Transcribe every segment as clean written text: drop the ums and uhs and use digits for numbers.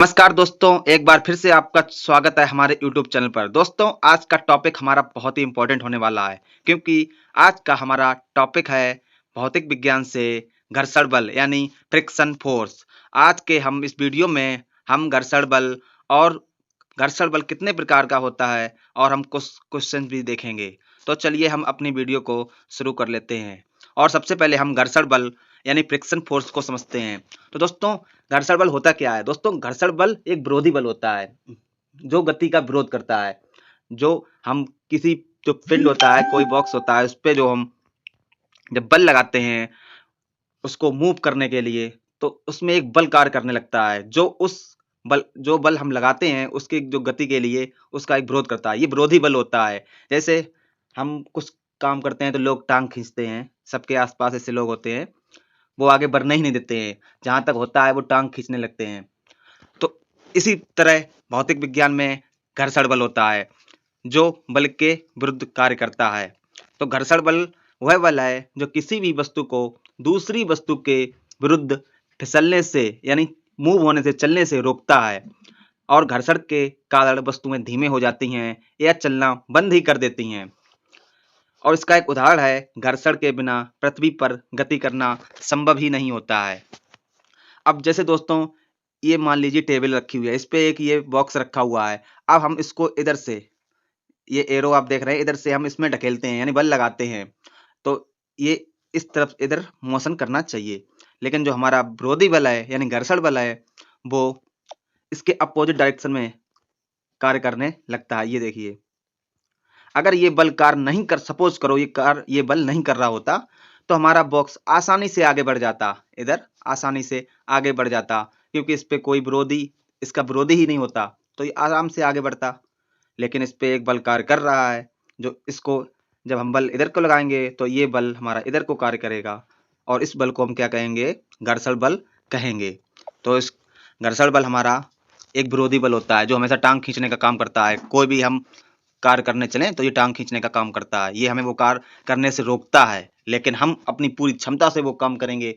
नमस्कार दोस्तों, एक बार फिर से आपका स्वागत है हमारे यूट्यूब चैनल पर। दोस्तों, आज का टॉपिक हमारा बहुत ही इम्पोर्टेंट होने वाला है, क्योंकि आज का हमारा टॉपिक है भौतिक विज्ञान से घर्षण बल यानी फ्रिक्शन फोर्स। आज के हम इस वीडियो में हम घर्षण बल और घर्षण बल कितने प्रकार का होता है और हम कुछ क्वेश्चन भी देखेंगे। तो चलिए हम अपनी वीडियो को शुरू कर लेते हैं और सबसे पहले हम घर्षण बल यानी फ्रिक्शन फोर्स को समझते हैं। तो दोस्तों, घर्षण बल होता क्या है? दोस्तों, घर्षण बल एक विरोधी बल होता है जो गति का विरोध करता है। जो हम किसी जो पिंड होता है, कोई बॉक्स होता है, उस पे जो हम जब बल लगाते हैं उसको मूव करने के लिए, तो उसमें एक बल कार्य करने लगता है जो बल हम लगाते हैं उसकी जो गति के लिए उसका एक विरोध करता है। ये विरोधी बल होता है। जैसे हम कुछ काम करते हैं तो लोग टांग खींचते हैं, सबके आसपास ऐसे लोग होते हैं, वो आगे बढ़ने ही नहीं देते हैं। जहां तक होता है वो टांग खींचने लगते हैं। तो इसी तरह भौतिक विज्ञान में घर्षण बल होता है जो बल के विरुद्ध कार्य करता है। तो घर्षण बल वह बल है जो किसी भी वस्तु को दूसरी वस्तु के विरुद्ध फिसलने से यानी मूव होने से, चलने से रोकता है और घर्षण के कारण वस्तुएं धीमे हो जाती हैं या चलना बंद ही कर देती हैं। और इसका एक उदाहरण है, घर्षण के बिना पृथ्वी पर गति करना संभव ही नहीं होता है। अब जैसे दोस्तों, ये मान लीजिए टेबल रखी हुई है, इस पे एक ये बॉक्स रखा हुआ है। अब हम इसको इधर से, ये एरो आप देख रहे हैं, इधर से हम इसमें ढकेलते हैं यानी बल लगाते हैं, तो ये इस तरफ इधर मोशन करना चाहिए। लेकिन जो हमारा विरोधी बल है यानी घर्षण बल है, वो इसके अपोजिट डायरेक्शन में कार्य करने लगता है। ये देखिए, अगर ये बल कार्य नहीं कर, सपोज करो ये बल नहीं कर रहा होता, तो हमारा बॉक्स आसानी से आगे बढ़ जाता, इधर आसानी से आगे बढ़ जाता, क्योंकि इस पे कोई विरोधी, इसका विरोधी ही नहीं होता, तो ये आराम से आगे बढ़ता। लेकिन इस पे एक बल कार्य कर रहा है, जो इसको जब हम बल इधर को लगाएंगे तो ये बल हमारा इधर को कार्य करेगा, और इस बल को हम क्या कहेंगे? घर्षण बल कहेंगे। तो इस घर्षण बल हमारा एक विरोधी बल होता है जो हमेशा टांग खींचने का काम करता है। कोई भी हम कार्य करने चलें तो ये टांग खींचने का काम करता है। ये हमें वो कार्य करने से रोकता है, लेकिन हम अपनी पूरी क्षमता से वो काम करेंगे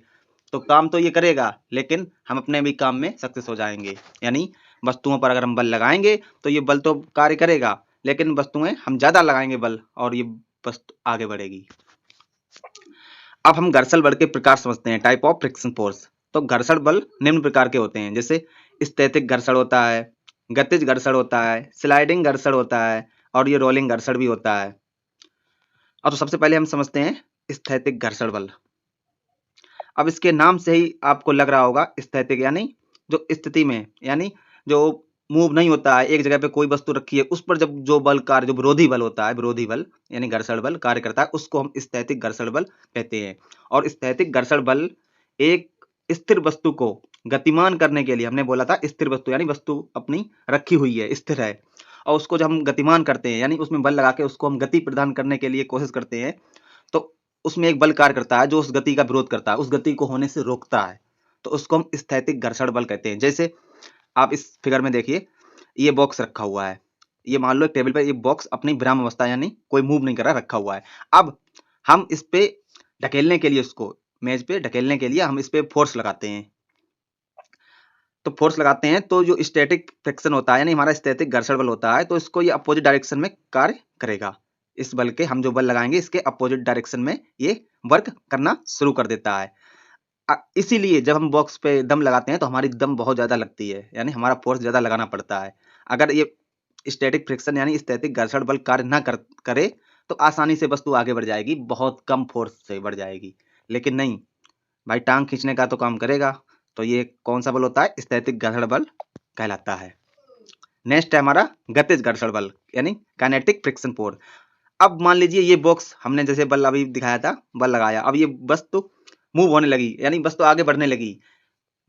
तो काम तो ये करेगा, लेकिन हम अपने भी काम में सक्सेस हो जाएंगे। यानी वस्तुओं पर अगर हम बल लगाएंगे तो ये बल तो कार्य करेगा, लेकिन वस्तुएं हम ज्यादा लगाएंगे बल और ये वस्तु आगे बढ़ेगी। अब हम घर्षण बल के प्रकार समझते हैं, टाइप ऑफ फ्रिक्शन फोर्स। तो घर्षण बल निम्न प्रकार के होते हैं, जैसे स्थैतिक घर्षण होता है, गतिज घर्षण होता है, स्लाइडिंग घर्षण होता है और ये रोलिंग घर्षण भी होता है। अब तो सबसे पहले हम समझते हैं स्थैतिक घर्षण बल। अब इसके नाम से ही आपको लग रहा होगा, स्थैतिक यानी जो स्थिति में, यानी जो मूव नहीं होता है, एक जगह पे कोई वस्तु रखी है, उस पर जब जो बल कार्य, जो विरोधी बल होता है, विरोधी बल यानी घर्षण बल कार्य करता है, उसको हम स्थैतिक घर्षण बल कहते हैं। और स्थैतिक घर्षण बल एक स्थिर वस्तु को गतिमान करने के लिए, हमने बोला था स्थिर वस्तु यानी वस्तु अपनी रखी हुई है, स्थिर है, और उसको जब हम गतिमान करते हैं यानी उसमें बल लगा के उसको हम गति प्रदान करने के लिए कोशिश करते हैं, तो उसमें एक बल कार्य करता है जो उस गति का विरोध करता है, उस गति को होने से रोकता है, तो उसको हम स्थैतिक घर्षण बल कहते हैं। जैसे आप इस फिगर में देखिए, ये बॉक्स रखा हुआ है, ये मान लो एक टेबल पर ये बॉक्स अपनी विराम अवस्था यानी कोई मूव नहीं कर रहा, रखा हुआ है। अब हम इस पे ढकेलने के लिए, उसको मेज पे ढकेलने के लिए हम इस पे फोर्स लगाते हैं। तो फोर्स लगाते हैं तो जो स्टैटिक फ्रिक्शन होता है यानी हमारा स्थैतिक घर्षण बल होता है, तो इसको ये अपोजिट डायरेक्शन में कार्य करेगा। इस बल के, हम जो बल लगाएंगे इसके अपोजिट डायरेक्शन में ये वर्क करना शुरू कर देता है। इसीलिए जब हम बॉक्स पे दम लगाते हैं तो हमारी दम बहुत ज्यादा लगती है, यानी हमारा फोर्स ज्यादा लगाना पड़ता है। अगर ये स्टैटिक फ्रिक्शन यानी स्थैतिक घर्षण बल कार्य ना करे तो आसानी से वस्तु आगे बढ़ जाएगी, बहुत कम फोर्स से बढ़ जाएगी। लेकिन नहीं भाई, टांग खींचने का तो काम करेगा, तो ये कौन सा बल होता है? स्थैतिक घर्षण बल कहलाता है। नेक्स्ट है हमारा गतिज घर्षण बल यानी काइनेटिक फ्रिक्शन फोर्स। अब मान लीजिए ये बॉक्स हमने जैसे बल अभी दिखाया था, बल लगाया, अब ये वस्तु मूव होने लगी यानी वस्तु आगे बढ़ने लगी,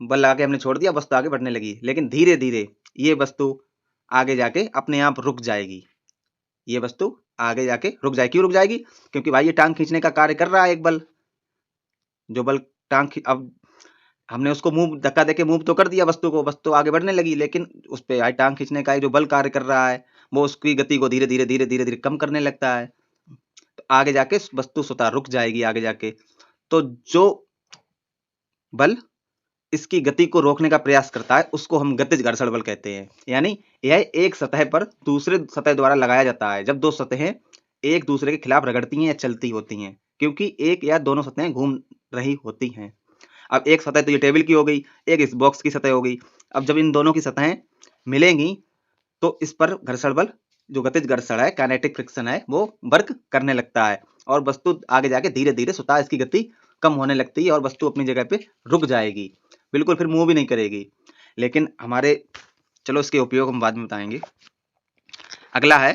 बल लगा के हमने छोड़ दिया, वस्तु आगे बढ़ने लगी, लेकिन धीरे धीरे ये वस्तु आगे जाके अपने आप रुक जाएगी। ये वस्तु आगे जाके रुक जाएगी। क्यों रुक जाएगी? क्योंकि भाई ये टांग खींचने का कार्य कर रहा है एक बल, जो बल अब हमने उसको मूव, धक्का देके मूव तो कर दिया वस्तु को, वस्तु आगे बढ़ने लगी, लेकिन उस पे आई टांग खींचने का जो बल कार्य कर रहा है वो उसकी गति को धीरे धीरे धीरे धीरे धीरे कम करने लगता है, तो आगे जाके वस्तु स्वतः रुक जाएगी आगे जाके। तो जो बल इसकी गति को रोकने का प्रयास करता है उसको हम गतिज घर्षण बल कहते हैं। यानी यह एक सतह पर दूसरे सतह द्वारा लगाया जाता है जब दो सतहें एक दूसरे के खिलाफ रगड़ती हैं या चलती होती हैं, क्योंकि एक या दोनों सतहें घूम रही होती हैं। अब एक सतह तो ये टेबल की हो गई, एक इस बॉक्स की सतह हो गई। अब जब इन दोनों की सतहें मिलेंगी तो इस पर घर्षण बल, जो गतिज घर्षण है, काइनेटिक फ्रिक्शन है, वो वर्क करने लगता है और वस्तु आगे जाके धीरे धीरे स्वतः इसकी गति कम होने लगती है और वस्तु अपनी जगह पे रुक जाएगी, बिल्कुल फिर मूव भी नहीं करेगी। लेकिन हमारे, चलो इसके उपयोग हम बाद में बताएंगे। अगला है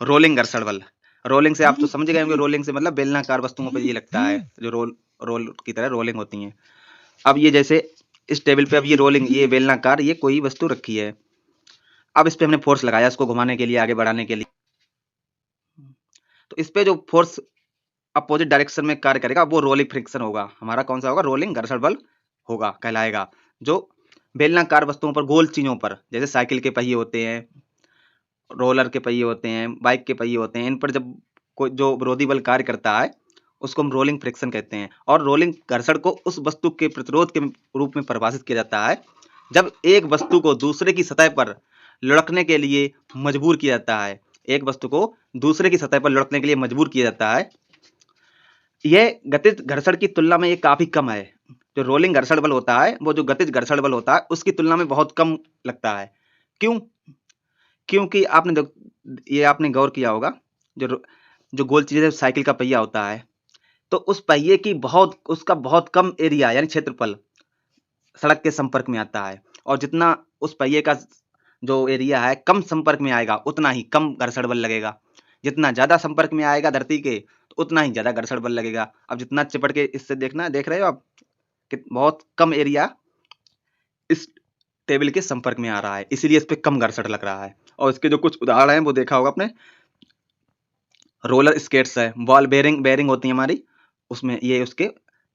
रोलिंग घर्षण बल। रोलिंग से आप तो समझ गए होंगे, रोलिंग से मतलब बेलनाकार वस्तुओं पर ये लगता है जो रोल की तरह रोलिंग होती हैं। अब ये जैसे इस टेबल पे अब ये रोलिंग, ये बेलनाकार, ये कोई वस्तु रखी है। अब इस पे हमने फोर्स लगाया इसको घुमाने के लिए, आगे बढ़ाने के लिए। तो इस पे जो फोर्स अपोजिट डायरेक्शन में कार्य करेगा वो रोलिंग फ्रिक्शन होगा। हमारा कौन सा होगा? रोलिंग घर्षण बल होगा, कहलाएगा। जो बेलनाकार वस्तुओं पर, गोल चीजों पर, जैसे साइकिल के पहिए होते हैं, रोलर के पहिए होते हैं, बाइक के पहिए होते हैं, इन पर जब कोई जो विरोधी बल कार्य करता है उसको हम रोलिंग फ्रिक्शन कहते हैं। और रोलिंग घर्षण को उस वस्तु के प्रतिरोध के रूप में परिभाषित किया जाता है जब एक वस्तु को दूसरे की सतह पर लुढ़कने के लिए मजबूर किया जाता है। एक वस्तु को दूसरे की सतह पर लुढ़कने के लिए मजबूर किया जाता है। यह गतिज घर्षण की तुलना में ये काफी कम है। जो रोलिंग घर्षण बल होता है वो जो गतिज घर्षण बल होता है उसकी तुलना में बहुत कम लगता है। क्यों? क्योंकि ये आपने गौर किया होगा, जो जो गोल चीज है, साइकिल का पहिया होता है, तो उस पहिए की उसका बहुत कम एरिया यानी क्षेत्रफल सड़क के संपर्क में आता है। और जितना उस पहिए का जो एरिया है कम संपर्क में आएगा उतना ही कम घर्षण बल लगेगा। जितना ज्यादा संपर्क में आएगा धरती के तो उतना ही ज्यादा घर्षण बल लगेगा। अब जितना चिपट के इससे देख रहे हो आप कि बहुत कम एरिया इस टेबल के संपर्क में आ रहा है, इसीलिए इस पे कम घर्षण लग रहा है। और इसके जो कुछ उदाहरण हैं वो देखा होगा आपने। रोलर स्केट्स है, बॉल बेरिंग होती है हमारी, उसमें ये उसके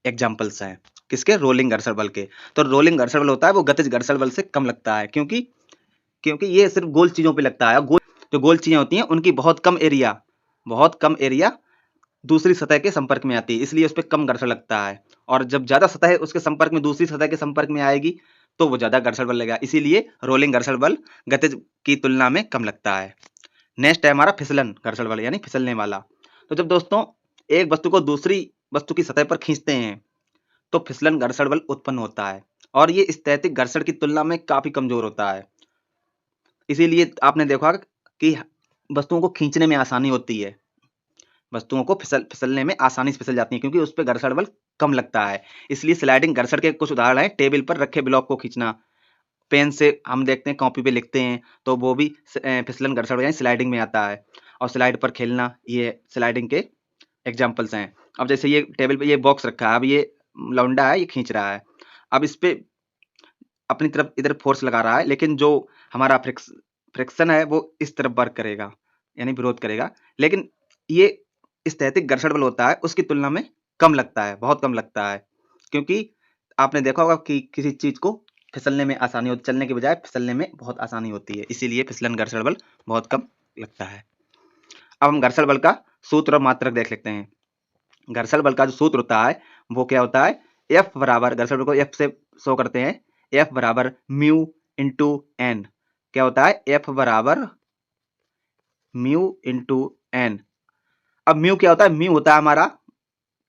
एग्जाम्पल्स हैं। किसके? रोलिंग घर्षण बल के। तो रोलिंग घर्षण बल होता है वो गतिज घर्षण बल से कम लगता है, क्योंकि ये सिर्फ गोल चीजों पे लगता है। जो गोल चीजें होती हैं उनकी बहुत कम एरिया दूसरी सतह के संपर्क में आती है, इसलिए उस पर कम घर्षण लगता है। और जब ज्यादा सतह उसके संपर्क में, दूसरी सतह के संपर्क में आएगी तो वो ज्यादा घर्षण बल लगेगा, इसीलिए रोलिंग घर्षण बल गतिज की तुलना में कम लगता है। नेक्स्ट है हमारा फिसलन घर्षण बल, यानी फिसलने वाला। तो जब दोस्तों एक वस्तु को दूसरी वस्तु की सतह पर खींचते हैं तो फिसलन घर्षण बल उत्पन्न होता है और ये स्थैतिक घर्षण की तुलना में काफी कमजोर होता है। इसीलिए आपने देखा कि वस्तुओं को खींचने में आसानी होती है, वस्तुओं को फिसलने में आसानी से फिसल जाती है क्योंकि उस पर घर्षण बल कम लगता है। इसलिए स्लाइडिंग घर्षण के कुछ उदाहरण हैं, टेबल पर रखे ब्लॉक को खींचना, पेन से हम देखते हैं कॉपी पे लिखते हैं तो वो भी फिसलन घर्षण यानी स्लाइडिंग में आता है। और स्लाइड पर खेलना, ये स्लाइडिंग के एग्जाम्पल्स हैं। अब जैसे ये टेबल पे ये बॉक्स रखा है, अब ये लौंडा है, ये खींच रहा है, अब इस पे अपनी तरफ इधर फोर्स लगा रहा है, लेकिन जो हमारा फ्रिक्शन है वो इस तरफ वर्क करेगा यानी विरोध करेगा। लेकिन ये स्थैतिक घर्षण बल होता है उसकी तुलना में कम लगता है, बहुत कम लगता है, क्योंकि आपने देखा होगा कि किसी चीज को फिसलने में आसानी होती, चलने के बजाय फिसलने में बहुत आसानी होती है, इसीलिए फिसलन घर्षण बल बहुत कम लगता है। अब हम घर्षण बल का सूत्र और मात्रक देख लेते हैं। घर्षण बल का जो सूत्र होता है वो क्या होता है? F बराबर, घर्षण बल को F से शो करते हैं, F बराबर म्यू इंटू एन। क्या होता है? F बराबर म्यू इंटू एन। अब म्यू क्या होता है? म्यू होता है हमारा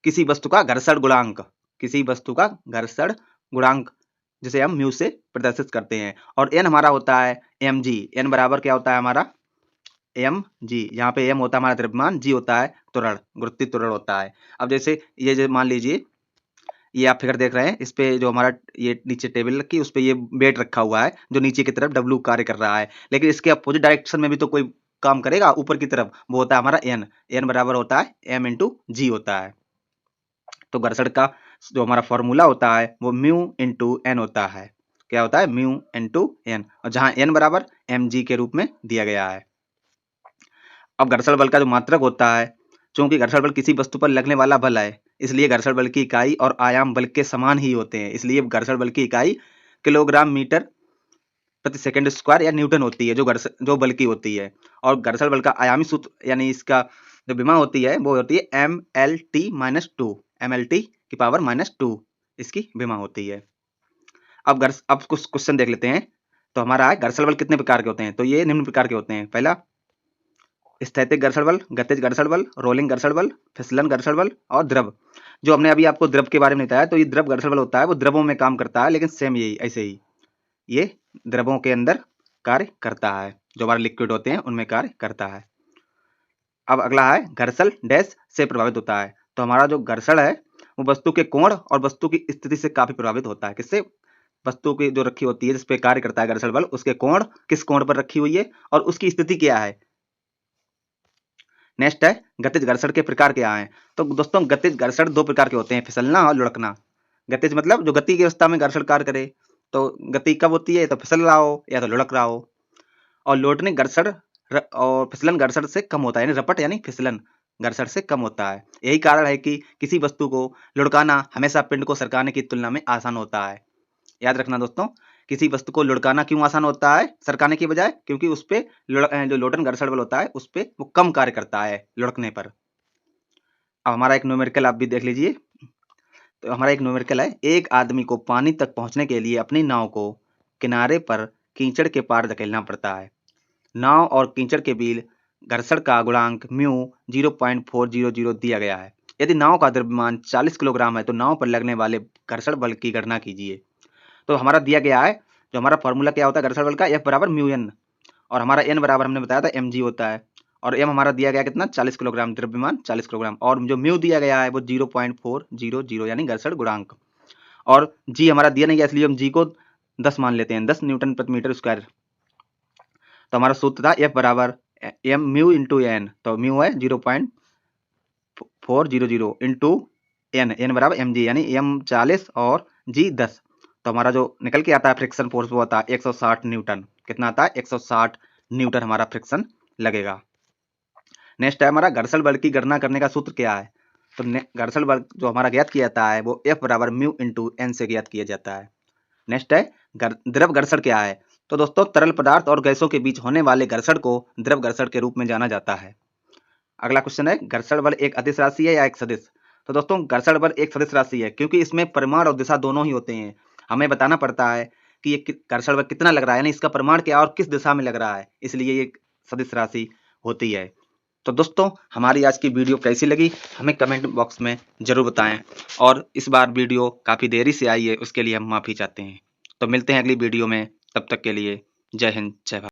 किसी वस्तु का घर्षण गुणांक, किसी वस्तु का घर्षण गुणांक जिसे हम म्यू से प्रदर्शित करते हैं। और एन हमारा होता है mg। एन बराबर क्या होता है हमारा? mg। यहाँ पे m होता है हमारा द्रव्यमान, g होता है त्वरण, गुरुत्वीय त्वरण होता है। अब जैसे ये जो मान लीजिए ये आप फिगर देख रहे हैं, इस पे जो हमारा ये नीचे टेबल रखी उस पे ये वेट रखा हुआ है जो नीचे की तरफ W कार्य कर रहा है, लेकिन इसके अपोजिट डायरेक्शन में भी तो कोई काम करेगा ऊपर की तरफ, वो होता है हमारा n बराबर होता है m इंटू जी होता है। तो घर्षण का जो हमारा फॉर्मूला होता है वो म्यू इंटू एन होता है। क्या होता है? म्यू इंटू एन, और जहां n बराबर mg के रूप में दिया गया है। अब घर्षण बल का जो मात्रक होता है, चूंकि घर्षण बल किसी वस्तु पर लगने वाला बल है, इसलिए घर्षण बल की इकाई और आयाम बल के समान ही होते हैं, इसलिए घर्षण बल की इकाई किलोग्राम मीटर प्रति सेकंड स्क्वायर या न्यूटन होती है, जो बल की होती है। और घर्षण बल का आयामी सूत्र यानी इसका जो विमा होती है वो होती है MLT-2, MLT की पावर -2 इसकी विमा होती है। अब कुछ क्वेश्चन देख लेते हैं। तो हमारा है घर्षण बल कितने प्रकार के होते हैं, तो ये निम्न प्रकार के होते हैं। पहला स्थैतिक घर्षण बल, गतिज घर्षण बल, रोलिंग घर्षण बल, फिसलन घर्षण बल और द्रव। जो हमने अभी आपको द्रव के बारे में बताया, तो ये द्रव घर्षण बल होता है, वो द्रवों में काम करता है, लेकिन सेम यही ऐसे ही ये द्रवों के अंदर कार्य करता है, जो हमारे लिक्विड होते हैं उनमें कार्य करता है। अब अगला है घर्षण डैश से प्रभावित होता है। तो हमारा जो घर्षण है वो वस्तु के कोण और वस्तु की स्थिति से काफी प्रभावित होता है। किससे? वस्तु की जो रखी होती है जिस पे कार्य करता है घर्षण बल, उसके कोण किस कोण पर रखी हुई है और उसकी स्थिति क्या है। नेक्स्ट है गतिज घर्षण के प्रकार क्या हैं। तो दोस्तों गतिज घर्षण दो प्रकार के होते हैं, फिसलना और लुढ़कना। गतिज मतलब जो गति की अवस्था में घर्षण कार्य करे। तो गति कब होती है? तो फिसल रहा हो या तो लुढ़क रहा हो। और लौटने घर्षण और फिसलन घर्षण से कम होता है, यानी रपट यानी फिसलन घर्षण से कम होता है। यही कारण है कि किसी वस्तु को लुढ़काना हमेशा पिंड को सरकाने की तुलना में आसान होता है। याद रखना दोस्तों, किसी वस्तु को लुढ़काना क्यों आसान होता है सरकाने की बजाय? क्योंकि उस पे जो लोटन घर्षण बल होता है उस पे वो कम कार्य करता है लुढ़कने पर। अब हमारा एक न्यूमेरिकल आप भी देख लीजिए। तो हमारा एक न्यूमेरिकल है, एक आदमी को पानी तक पहुंचने के लिए अपनी नाव को किनारे पर कीचड़ के पार धकेलना पड़ता है। नाव और कीचड़ के बीच घर्षण का गुणांक म्यू 0.400 दिया गया है। यदि नाव का द्रव्यमान 40 किलोग्राम है तो नाव पर लगने वाले घर्षण बल की गणना कीजिए। तो हमारा दिया गया है, जो हमारा फॉर्मूला क्या होता है घर्षण बल का, F बराबर म्यू एन, और हमारा एन बराबर हमने बताया था mg होता है, और एम हमारा दिया गया कितना 40 किलोग्राम, द्रव्यमान 40 किलोग्राम, और जो म्यू दिया गया है वो 0.400 यानी घर्षण गुणांक, और जी हमारा दिया नहीं गया इसलिए हम जी को 10 मान लेते हैं, 10 न्यूटन प्रति मीटर स्क्वायर। तो हमारा सूत्र था F बराबर एम म्यू इंटू एन, तो म्यू है 0.400 इंटू एन, एन बराबर एम जी, यानी एम 40 और जी 10। तो हमारा जो निकल के आता है फ्रिक्शन फोर्स वो आता है 160 न्यूटन। कितना आता है? 160 न्यूटन हमारा फ्रिक्शन लगेगा। नेक्स्ट है हमारा घर्षण बल की गणना करने का सूत्र क्या है। तो घर्षण बल जो हमारा ज्ञात किया जाता है वो F बराबर म्यू इंटू एन से ज्ञात किया जाता है। नेक्स्ट है द्रव घर्षण क्या है। तो दोस्तों तरल पदार्थ और गैसों के बीच होने वाले घर्षण को द्रव घर्षण के रूप में जाना जाता है। अगला क्वेश्चन है घर्षण बल एक अदिश राशि है या एक सदिश। तो दोस्तों घर्षण बल एक सदिश राशि है, क्योंकि इसमें परिमाण और दिशा दोनों ही होते हैं। हमें बताना पड़ता है कि ये घर्षण बल कितना लग रहा है, यानी इसका परिमाण क्या और किस दिशा में लग रहा है, इसलिए ये सदिश राशि होती है। तो दोस्तों हमारी आज की वीडियो कैसी लगी हमें कमेंट बॉक्स में जरूर बताएं, और इस बार वीडियो काफ़ी देरी से आई है उसके लिए हम माफ़ी चाहते हैं। तो मिलते हैं अगली वीडियो में, तब तक के लिए जय हिंद जय भारत।